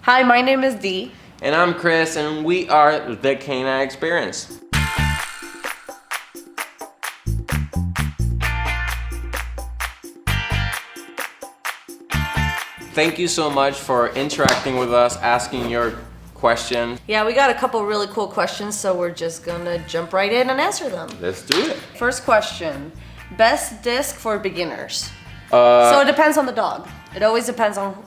Hi, my name is Dee. And I'm Chris, and we are the Canine Experience. Thank you so much for interacting with us, asking your question. Yeah, we got a couple really cool questions, so we're just gonna jump right in and answer them. Let's do it. First question, best disc for beginners? So it depends on the dog. It always depends on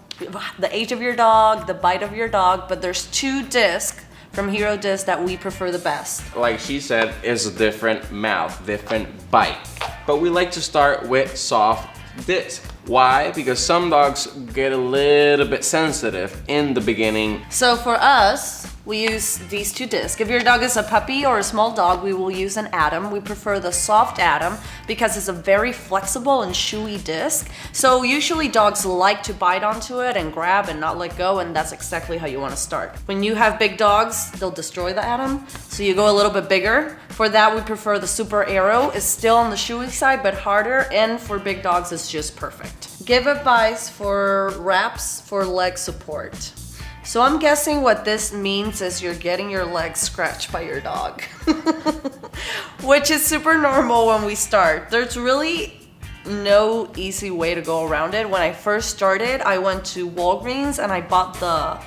the age of your dog, the bite of your dog, but there's two discs from Hero Disc that we prefer the best. Like she said, it's a different mouth, different bite. But we like to start with soft disc. Why? Because some dogs get a little bit sensitive in the beginning. So for us, we use these two discs. If your dog is a puppy or a small dog, we will use an Atom. We prefer the soft Atom because it's a very flexible and chewy disc. So usually dogs like to bite onto it and grab and not let go, and that's exactly how you want to start. When you have big dogs, they'll destroy the Atom, so you go a little bit bigger. For that, we prefer the Super Aero. It's still on the chewy side, but harder, and for big dogs, it's just perfect. Give advice for wraps for leg support. So I'm guessing what this means is you're getting your legs scratched by your dog, which is super normal when we start. There's really no easy way to go around it. When I first started, I went to Walgreens and I bought the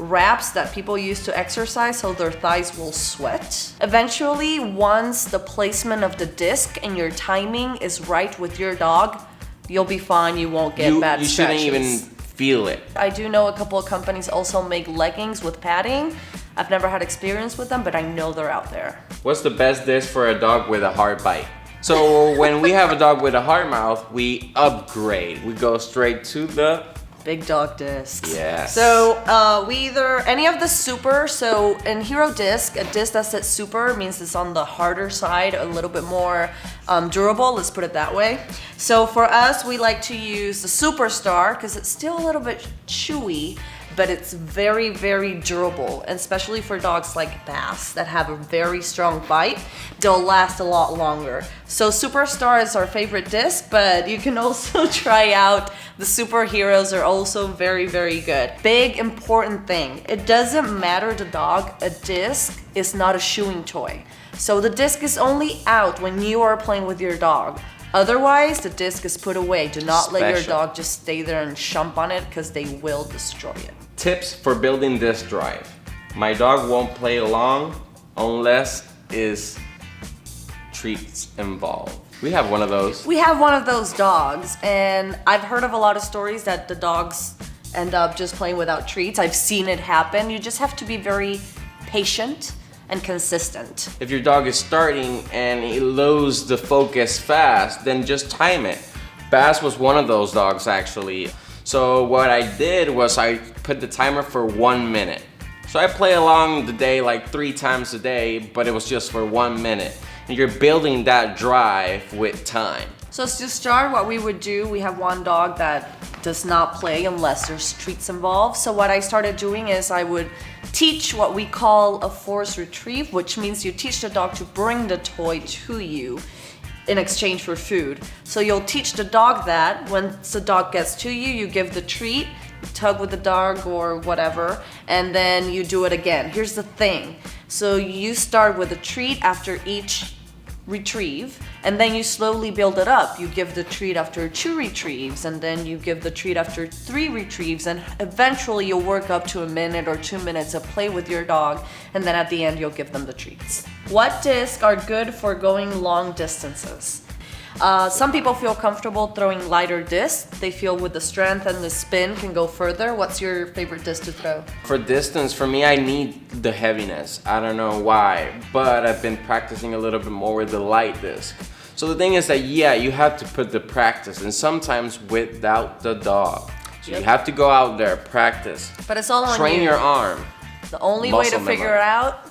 wraps that people use to exercise so their thighs will sweat. Eventually, once the placement of the disc and your timing is right with your dog, you'll be fine. You won't get bad You scratches. shouldn't even feel it. I do know a couple of companies also make leggings with padding. I've never had experience with them, but I know they're out there. What's the best disc for a dog with a hard bite? So when we have a dog with a hard mouth, we upgrade. We go straight to the Big dog discs. Yes. So we either, any of the super, so in Hero Disc, a disc that says super means it's on the harder side, a little bit more durable, let's put it that way. So for us, we like to use the Superstar because it's still a little bit chewy, but it's very, very durable, and especially for dogs like Bass that have a very strong bite, they'll last a lot longer. So Superstar is our favorite disc, but you can also try out the Superheroes are also very, very good. Big important thing, it doesn't matter the dog, a disc is not a chewing toy. So the disc is only out when you are playing with your dog. Otherwise, the disc is put away. Do not let your dog just stay there and shump on it because they will destroy it. Tips for building disc drive. My dog won't play along unless is treats involved. We have one of those. We have one of those dogs, and I've heard of a lot of stories that the dogs end up just playing without treats. I've seen it happen. You just have to be very patient and consistent. If your dog is starting and he loses the focus fast, then just time it. Bass was one of those dogs actually. So what I did was I put the timer for 1 minute. So I play along the day like 3 times a day, but it was just for 1 minute. And you're building that drive with time. So to start, what we would do, we have one dog that does not play unless there's treats involved. So what I started doing is I would teach what we call a force retrieve, which means you teach the dog to bring the toy to you in exchange for food. So you'll teach the dog that once the dog gets to you, you give the treat, tug with the dog or whatever, and then you do it again. Here's the thing. So you start with a treat after each retrieve, and then you slowly build it up. You give the treat after 2 retrieves, and then you give the treat after 3 retrieves, and eventually you'll work up to 1 minute or 2 minutes of play with your dog, and then at the end you'll give them the treats. What discs are good for going long distances? Some people feel comfortable throwing lighter discs. They feel with the strength and the spin can go further. What's your favorite disc to throw? For distance, for me, I need the heaviness. I don't know why, but I've been practicing a little bit more with the light disc. So the thing is that, yeah, you have to put the practice, and sometimes without the dog. So you have to go out there, practice. But it's all on you. Train your arm. The only way to Muscle figure memory. out,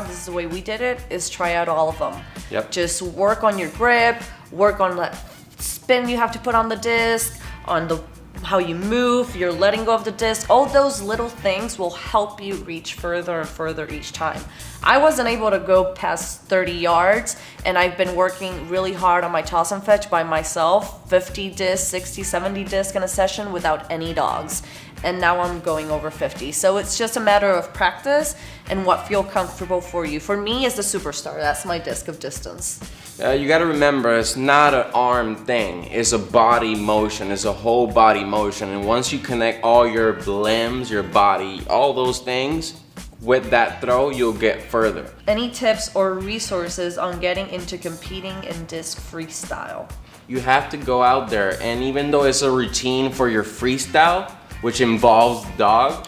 this is the way we did it, is try out all of them. Yep. Just work on your grip, work on that spin you have to put on the disc, on the how you move, you're letting go of the disc. All those little things will help you reach further and further each time. I wasn't able to go past 30 yards, and I've been working really hard on my toss and fetch by myself, 50 discs, 60, 70 discs in a session without any dogs. and now I'm going over 50. So it's just a matter of practice and what feel comfortable for you. For me, it's the Superstar. That's my disc of distance. You got to remember, it's not an arm thing. It's a body motion. It's a whole body motion. And once you connect all your limbs, your body, all those things with that throw, you'll get further. Any tips or resources on getting into competing in disc freestyle? You have to go out there, and even though it's a routine for your freestyle, which involves the dog,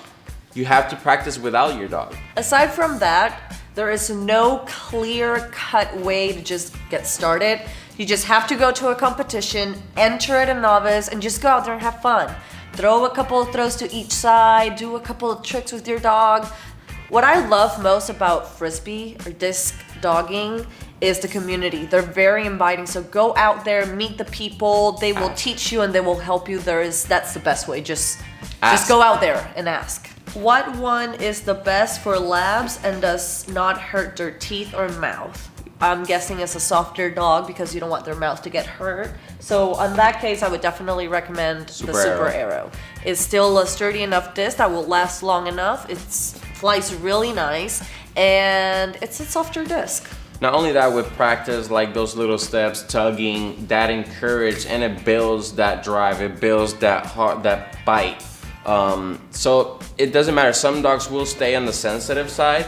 you have to practice without your dog. Aside from that, there is no clear-cut way to just get started. You just have to go to a competition, enter at a novice, and just go out there and have fun. Throw a couple of throws to each side, do a couple of tricks with your dog. What I love most about Frisbee or disc dogging is the community. They're very inviting, so go out there, meet the people. They will teach you and they will help you. That's the best way. Just go out there and ask. What one is the best for labs and does not hurt their teeth or mouth? I'm guessing it's a softer dog because you don't want their mouth to get hurt. So in that case, I would definitely recommend the Super Aero. It's still a sturdy enough disc that will last long enough. It flies really nice and it's a softer disc. Not only that, with practice, like those little steps, tugging, that encourage, and it builds that drive, it builds that heart, that bite. So it doesn't matter. Some dogs will stay on the sensitive side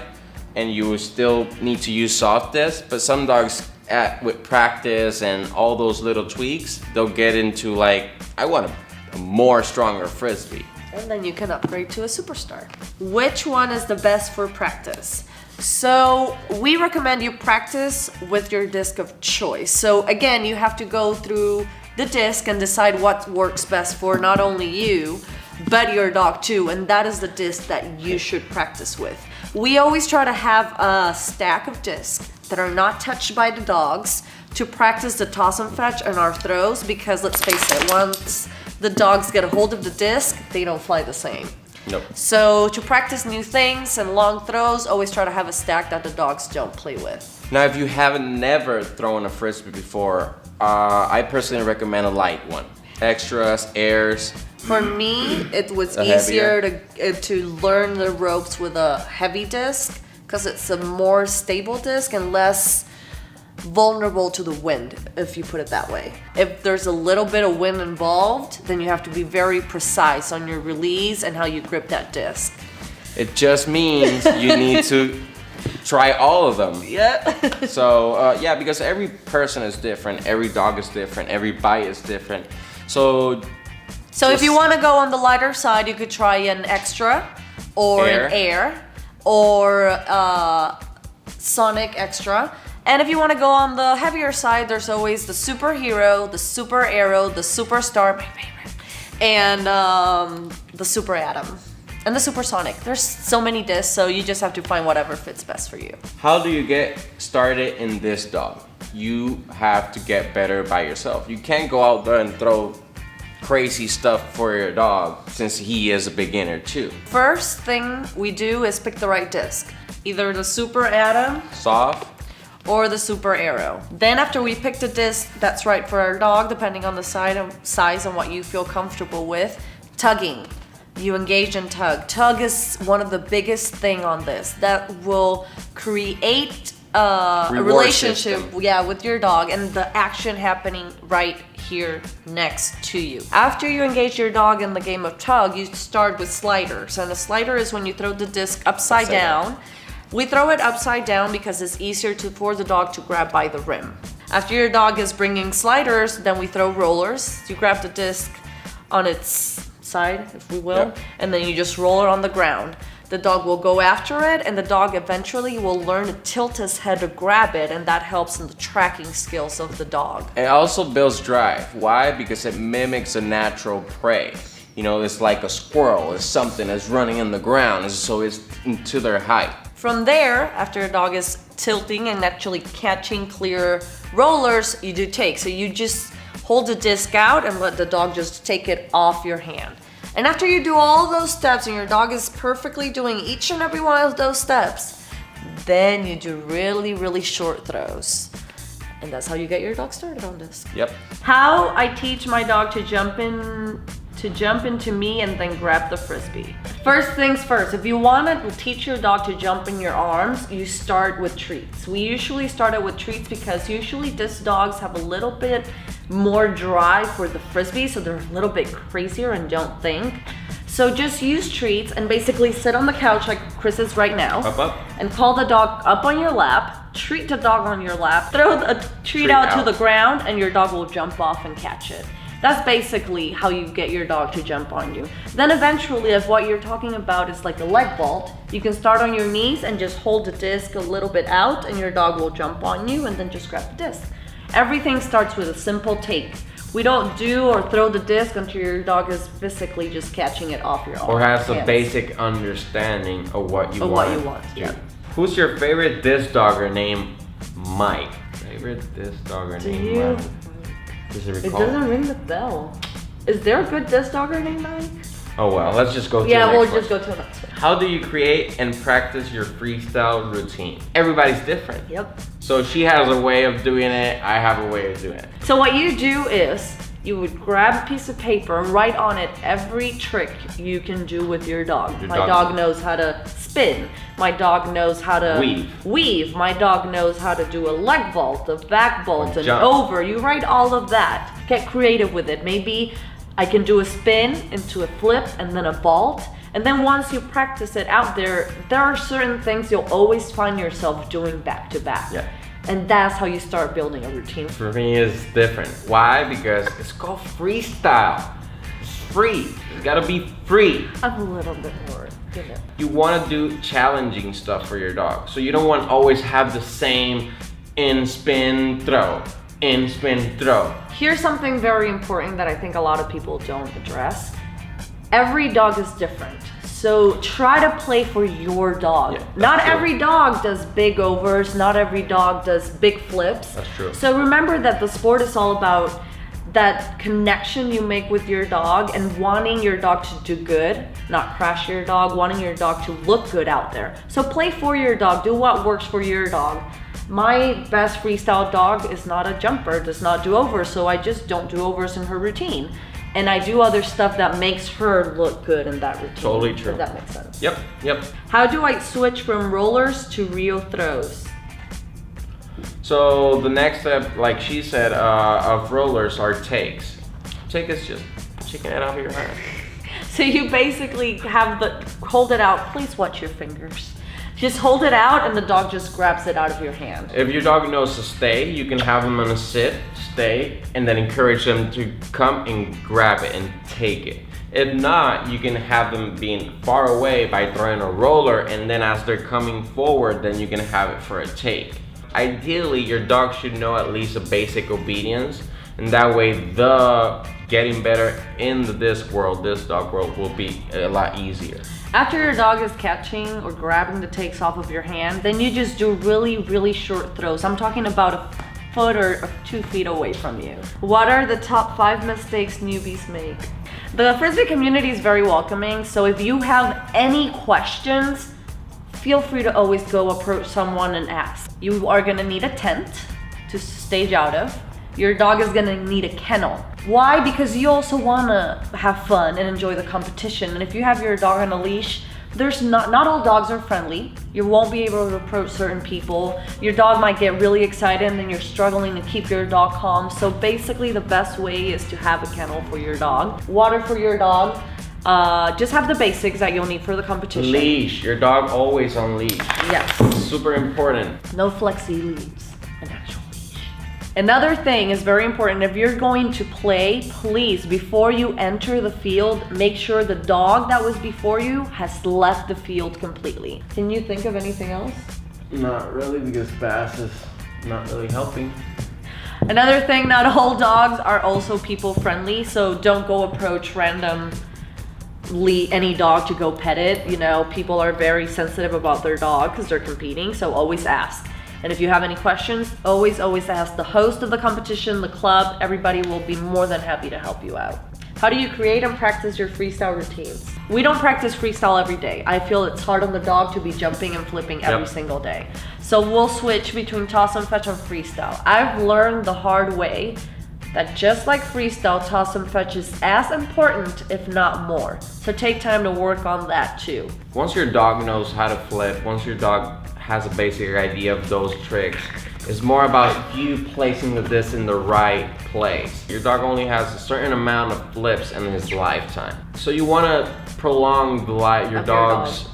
and you will still need to use soft disc, but some dogs with practice and all those little tweaks, they'll get into like, I want a more stronger Frisbee. And then you can upgrade to a Superstar. Which one is the best for practice? So we recommend you practice with your disc of choice. So again, you have to go through the disc and decide what works best for not only you, but your dog too. And that is the disc that you should practice with. We always try to have a stack of discs that are not touched by the dogs to practice the toss and fetch and our throws, because let's face it, once the dogs get a hold of the disc, they don't fly the same. Nope. So to practice new things and long throws, always try to have a stack that the dogs don't play with. Now, if you haven't never thrown a Frisbee before, I personally recommend a light one. Extras, airs. For me, it was A easier to learn the ropes with a heavy disc because it's a more stable disc and less vulnerable to the wind, if you put it that way. If there's a little bit of wind involved, then you have to be very precise on your release and how you grip that disc. It just means you need to try all of them. Yep. So yeah, because every person is different, every dog is different, every bite is different. So if you want to go on the lighter side, you could try an extra or an air or Sonic Extra. And if you want to go on the heavier side, there's always the Superhero, the Super Aero, the Superstar, my favorite, and the Super Atom, and the Supersonic. There's so many discs, so you just have to find whatever fits best for you. How do you get started in this dog? You have to get better by yourself. You can't go out there and throw crazy stuff for your dog since he is a beginner too. First thing we do is pick the right disc. Either the Super Atom, soft, or the Super Aero. Then after we pick the disc that's right for our dog, depending on the size and what you feel comfortable with, tugging. You engage in tug. Tug is one of the biggest thing on this that will create a relationship with your dog and the action happening right here next to you. After you engage your dog in the game of tug, you start with sliders. And a slider is when you throw the disc upside down. We throw it upside down because it's easier for the dog to grab by the rim. After your dog is bringing sliders, then we throw rollers. You grab the disc on its side, if we will, and then you just roll it on the ground. The dog will go after it, and the dog eventually will learn to tilt his head to grab it, and that helps in the tracking skills of the dog. It also builds drive. Why? Because it mimics a natural prey. You know, it's like a squirrel. It's something that's running in the ground, so it's to their height. From there, after a dog is tilting and actually catching clear rollers, you do take. So you just hold the disc out and let the dog just take it off your hand. And after you do all those steps and your dog is perfectly doing each and every one of those steps, then you do really, really short throws. And that's how you get your dog started on disc. Yep. How I teach my dog to jump in to jump into me and then grab the frisbee. First things first, if you want to teach your dog to jump in your arms, you start with treats. We usually start it with treats because usually disc dogs have a little bit more drive for the frisbee, so they're a little bit crazier and don't think. So just use treats and basically sit on the couch like Chris is right now. Up. And call the dog up on your lap, treat the dog on your lap, throw a treat out to the ground, and your dog will jump off and catch it. That's basically how you get your dog to jump on you. Then eventually, if what you're talking about is like a leg vault, you can start on your knees and just hold the disc a little bit out and your dog will jump on you and then just grab the disc. Everything starts with a simple take. We don't do or throw the disc until your dog is physically just catching it off your arm. Or has a basic understanding of what you want. Yeah. Who's your favorite disc dogger named Mike? Favorite disc dogger named Mike? Does it It recall? doesn't ring the bell. Is there a good disc dogger named Mike? Oh well, let's just go to the Yeah, next we'll one. just go to the next one. How do you create and practice your freestyle routine? Everybody's different. Yep. So she has a way of doing it, I have a way of doing it. So what you do is you would grab a piece of paper and write on it every trick you can do with your dog. My dog knows how to spin. My dog knows how to weave. My dog knows how to do a leg vault, a back vault, and over. You write all of that. Get creative with it. Maybe I can do a spin into a flip and then a vault. And then once you practice it out there are certain things you'll always find yourself doing back to back. Yeah. And that's how you start building a routine. For me, it's different. Why? Because it's called freestyle. It's free. It's gotta be free. I'm a little bit more, You want to do challenging stuff for your dog. So you don't want to always have the same in, spin, throw. In, spin, throw. Here's something very important that I think a lot of people don't address. Every dog is different. So try to play for your dog. Yeah, not true. every dog does big overs, not every dog does big flips. That's true. So remember that the sport is all about that connection you make with your dog and wanting your dog to do good, not crash your dog, wanting your dog to look good out there. So play for your dog, do what works for your dog. My best freestyle dog is not a jumper, does not do overs, so I just don't do overs in her routine. And I do other stuff that makes her look good in that routine. Totally true. If that makes sense. Yep. How do I switch from rollers to real throws? So the next step, like she said, of rollers are takes. Take is just chicken it out of your hand. So you basically hold it out. Please watch your fingers. Just hold it out and the dog just grabs it out of your hand. If your dog knows to stay, you can have them on a sit, stay, and then encourage them to come and grab it and take it. If not, you can have them being far away by throwing a roller, and then as they're coming forward, then you can have it for a take. Ideally, your dog should know at least a basic obedience, and that way the getting better in the disc dog world will be a lot easier. After your dog is catching or grabbing the takes off of your hand, then you just do really, really short throws. I'm talking about a foot or 2 feet away from you. What are the top 5 mistakes newbies make? The Frisbee community is very welcoming, so if you have any questions, feel free to always go approach someone and ask. You are gonna need a tent to stage out of. Your dog is gonna need a kennel. Why? Because you also wanna have fun and enjoy the competition. And if you have your dog on a leash, not all dogs are friendly. You won't be able to approach certain people. Your dog might get really excited and then you're struggling to keep your dog calm. So basically the best way is to have a kennel for your dog. Water for your dog. Just have the basics that you'll need for the competition. Leash, your dog always on leash. Yes. Super important. No flexi leads, an actual leash. Another thing is very important. If you're going to play, please, before you enter the field, make sure the dog that was before you has left the field completely. Can you think of anything else? Not really, because Bass is not really helping. Another thing, not all dogs are also people friendly, so don't go approach any dog to go pet it. You know, people are very sensitive about their dog because they're competing, so always ask. And if you have any questions, always ask the host of the competition, the club. Everybody will be more than happy to help you out. How do you create and practice your freestyle routines? We don't practice freestyle every day. I feel it's hard on the dog to be jumping and flipping every single day. So we'll switch between toss and fetch and freestyle. I've learned the hard way that just like freestyle, toss and fetch is as important, if not more. So take time to work on that too. Once your dog knows how to flip, once your dog has a basic idea of those tricks, it's more about you placing the disc in the right place. Your dog only has a certain amount of flips in his lifetime. So you want to prolong your dog's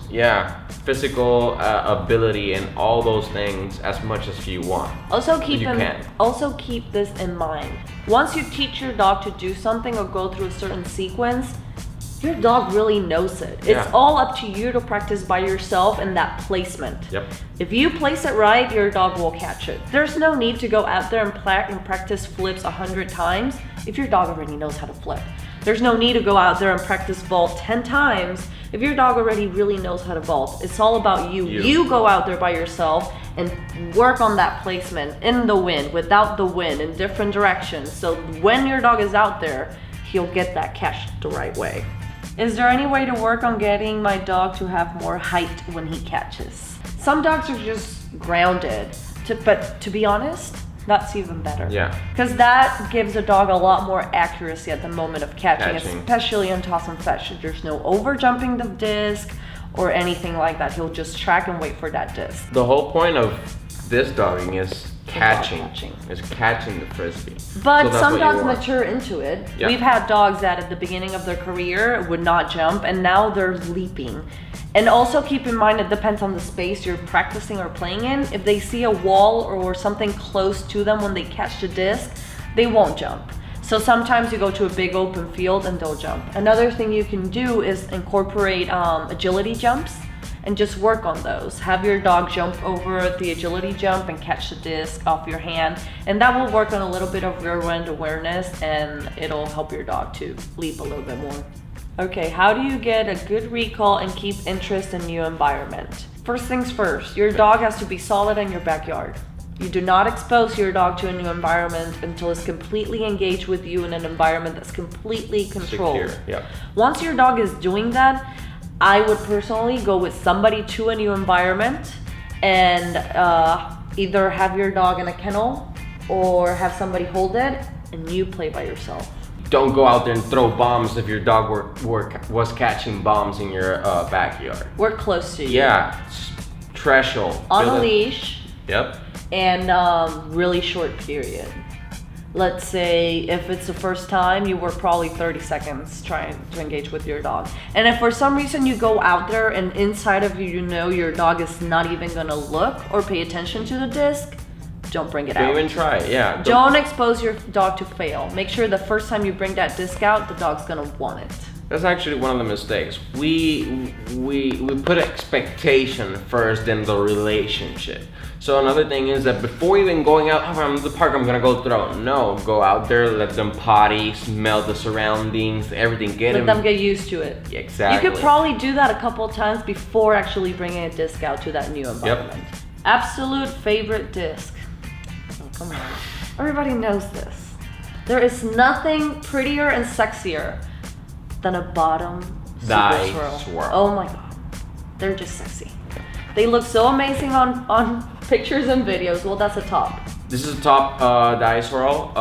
physical ability and all those things as much as you want. Also keep this in mind. Once you teach your dog to do something or go through a certain sequence, your dog really knows it. It's all up to you to practice by yourself in that placement. Yep. If you place it right, your dog will catch it. There's no need to go out there and practice flips 100 times if your dog already knows how to flip. There's no need to go out there and practice vault 10 times if your dog already really knows how to vault. It's all about you. You go out there by yourself and work on that placement in the wind, without the wind, in different directions. So when your dog is out there, he'll get that catch the right way. Is there any way to work on getting my dog to have more height when he catches? Some dogs are just grounded, but to be honest, that's even better. Yeah. Because that gives a dog a lot more accuracy at the moment of catching. Especially on toss and fetch. There's no over jumping the disc or anything like that. He'll just track and wait for that disc. The whole point of this dogging is catching the frisbee. But some dogs mature into it. Yeah. We've had dogs that at the beginning of their career would not jump, and now they're leaping. And also keep in mind, it depends on the space you're practicing or playing in. If they see a wall or something close to them when they catch the disc, they won't jump. So sometimes you go to a big open field and they'll jump. Another thing you can do is incorporate agility jumps and just work on those. Have your dog jump over the agility jump and catch the disc off your hand. And that will work on a little bit of rear end awareness, and it'll help your dog to leap a little bit more. Okay, how do you get a good recall and keep interest in new environment? First things first, your dog has to be solid in your backyard. You do not expose your dog to a new environment until it's completely engaged with you in an environment that's completely controlled. Secure, yeah. Once your dog is doing that, I would personally go with somebody to a new environment and either have your dog in a kennel or have somebody hold it and you play by yourself. Don't go out there and throw bombs if your dog was catching bombs in your backyard. We're close to you. Yeah, threshold. On a leash. Yep. And really short period. Let's say if it's the first time, you work probably 30 seconds trying to engage with your dog. And if for some reason you go out there and inside of you, you know your dog is not even gonna look or pay attention to the disc, don't bring it out. Don't even try it, yeah. Don't expose your dog to fail. Make sure the first time you bring that disc out, the dog's gonna want it. That's actually one of the mistakes. We put expectation first, then the relationship. So another thing is that before even going out, oh, I'm in the park, I'm gonna go throw. No, go out there, let them potty, smell the surroundings, everything. Let them get used to it. Exactly. You could probably do that a couple times before actually bringing a disc out to that new environment. Yep. Absolute favorite disc. Oh, come on. Everybody knows this. There is nothing prettier and sexier than a bottom super swirl. Oh my god. They're just sexy. They look so amazing on pictures and videos. Well, that's a top. This is a top die swirl.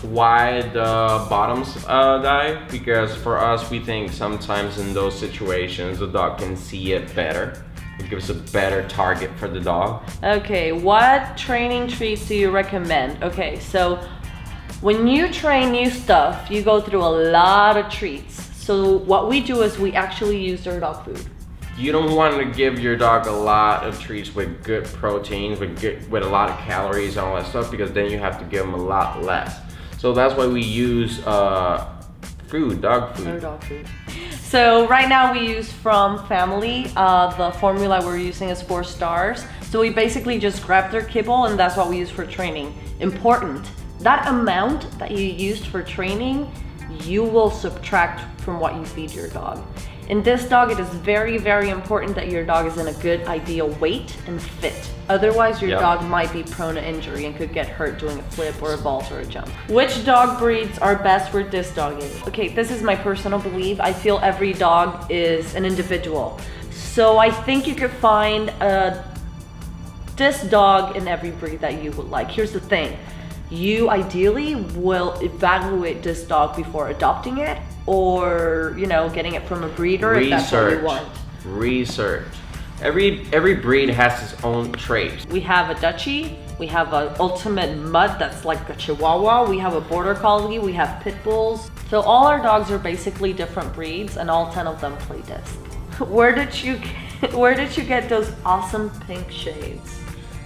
Why the bottoms die? Because for us, we think sometimes in those situations, the dog can see it better. It gives a better target for the dog. Okay, what training treats do you recommend? Okay, so when you train new stuff, you go through a lot of treats. So what we do is we actually use their dog food. You don't want to give your dog a lot of treats with good proteins, with a lot of calories and all that stuff, because then you have to give them a lot less. So that's why we use food, dog food. Their dog food. So right now we use from Family. The formula we're using is 4 stars. So we basically just grab their kibble and that's what we use for training. Important, that amount that you used for training, you will subtract from what you feed your dog. In this dog, it is very, very important that your dog is in a good ideal weight and fit. Otherwise, your dog might be prone to injury and could get hurt doing a flip or a vault or a jump. Which dog breeds are best for disc dogging? Okay, this is my personal belief. I feel every dog is an individual. So I think you could find a disc dog in every breed that you would like. Here's the thing. you ideally will evaluate this dog before adopting it or, you know, getting it from a breeder if that's what you want. Research. Every breed has its own traits. We have a Dutchie, we have an ultimate mutt that's like a Chihuahua, we have a Border Collie, we have Pit Bulls. So all our dogs are basically different breeds and all 10 of them play disc. Where did you get those awesome pink shades?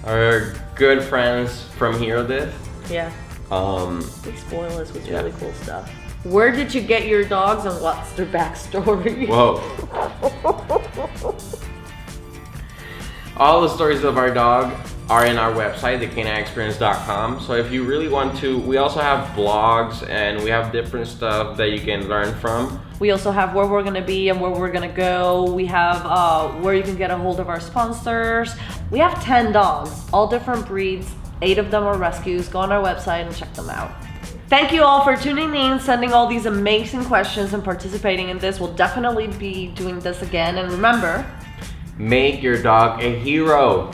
Our good friends from Hero Disc. Yeah. They spoil us with Yeah. really cool stuff. Where did you get your dogs and what's their backstory? Whoa. All the stories of our dog are in our website, thecanine.experience.com. So if you really want to, we also have blogs and we have different stuff that you can learn from. We also have where we're gonna be and where we're gonna go. We have where you can get a hold of our sponsors. We have 10 dogs, all different breeds. 8 of them are rescues. Go on our website and check them out. Thank you all for tuning in, sending all these amazing questions and participating in this. We'll definitely be doing this again. And remember, Make your dog a hero.